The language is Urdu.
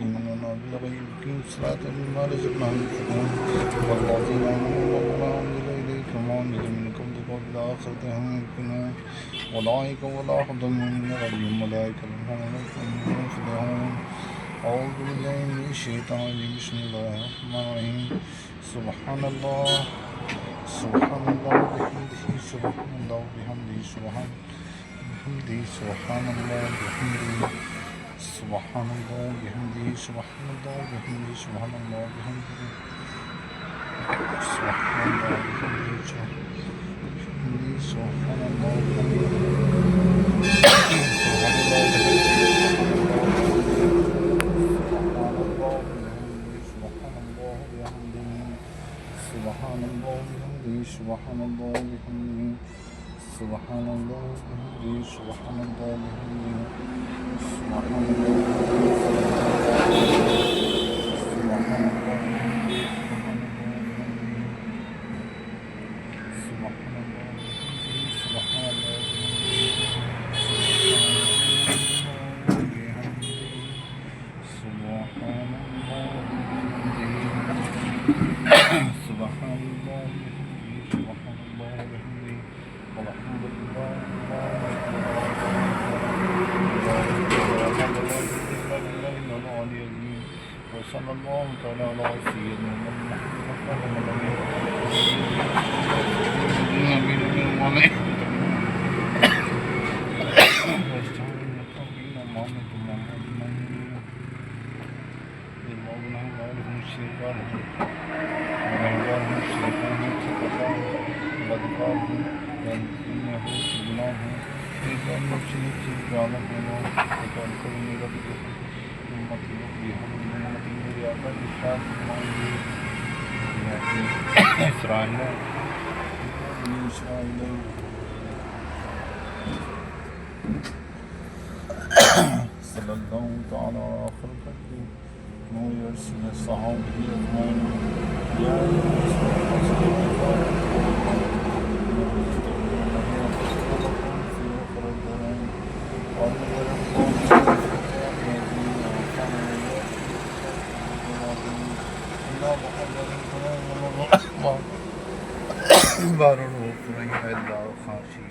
يؤمنون بالغيب ويقيمون الصلاة ومما رزقناهم ينفقون والذين آمنوا بما أنزل إليك وما أنزل من قبلك وبالآخرة هم يوقنون أولئك على هدى من ربهم وأولئك هم المفلحون. أعوذ بالله من الشيطان الرجيم بسم الله الرحمن الرحيم سبحان الله وبحمده سبحان الله وبحمده سبحان الله وبحمده سبحان الله وبحمده سبحان الله وبحمده سبحان الله وبحمده سبحان الله وبحمده سبحان الله سبحان الله وبحمده سبحان الله وبحمده سبحان الله وبحمده سبحان الله وبحمده سبحان الله وصلى الله تعالى على سيدنا محمد صلى الله تعالى على آخر خلقه نور يرسل الصحابة أجمعين يا بارون وفرين إلا خاشين